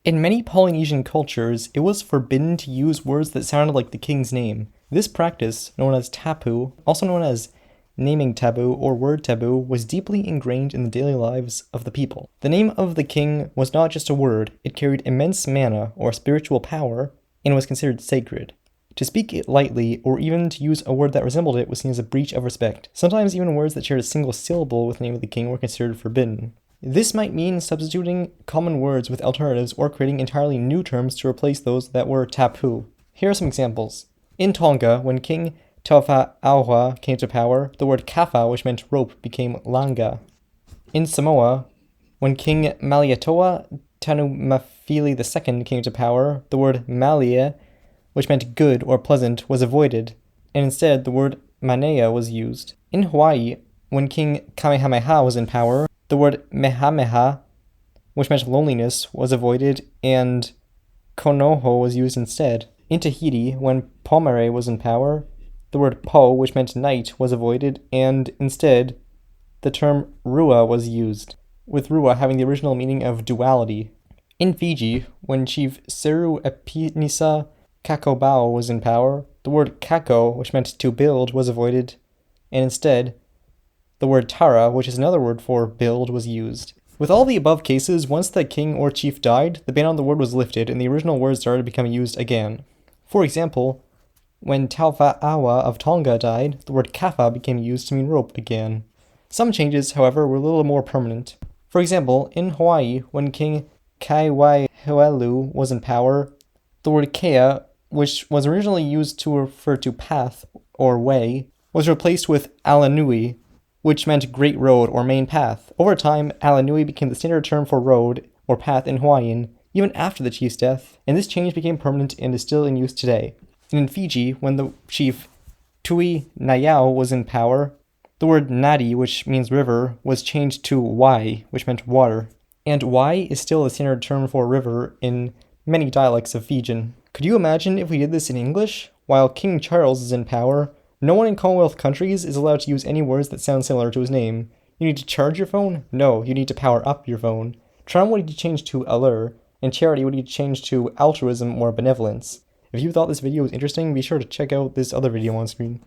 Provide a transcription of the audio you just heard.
In many Polynesian cultures, it was forbidden to use words that sounded like the king's name. This practice, known as tapu, also known as naming taboo or word taboo, was deeply ingrained in the daily lives of the people. The name of the king was not just a word, it carried immense mana or spiritual power and was considered sacred. To speak it lightly, or even to use a word that resembled it, was seen as a breach of respect. Sometimes even words that shared a single syllable with the name of the king were considered forbidden. This might mean substituting common words with alternatives or creating entirely new terms to replace those that were tapu. Here are some examples. In Tonga, when King Tauwha came to power, the word kafa, which meant rope, became langa. In Samoa, when King Malietoa Tanumafili II came to power, the word malia, which meant good or pleasant, was avoided, and instead the word manea was used. In Hawaii, when King Kamehameha was in power, the word mehameha, which meant loneliness, was avoided, and konoho was used instead. In Tahiti, when Pomare was in power, the word po, which meant night, was avoided, and instead, the term rua was used, with rua having the original meaning of duality. In Fiji, when Chief Seru Epinisa Kakobao was in power, the word kako, which meant to build, was avoided, and instead, the word tara, which is another word for build, was used. With all the above cases, once the king or chief died, the ban on the word was lifted, and the original word started becoming used again. For example, when Taufa'awa of Tonga died, the word kafa became used to mean rope again. Some changes, however, were a little more permanent. For example, in Hawaii, when King Kaiwaihoelu was in power, the word kea, which was originally used to refer to path or way, was replaced with alanui, which meant great road or main path. Over time, alanui became the standard term for road or path in Hawaiian, even after the chief's death, and this change became permanent and is still in use today. And in Fiji, when the chief Tui Nayao was in power, the word nadi, which means river, was changed to wai, which meant water. And wai is still the standard term for river in many dialects of Fijian. Could you imagine if we did this in English? While King Charles is in power, no one in Commonwealth countries is allowed to use any words that sound similar to his name. You need to charge your phone? No, you need to power up your phone. Trauma would need to change to allure, and charity would need to change to altruism or benevolence. If you thought this video was interesting, be sure to check out this other video on screen.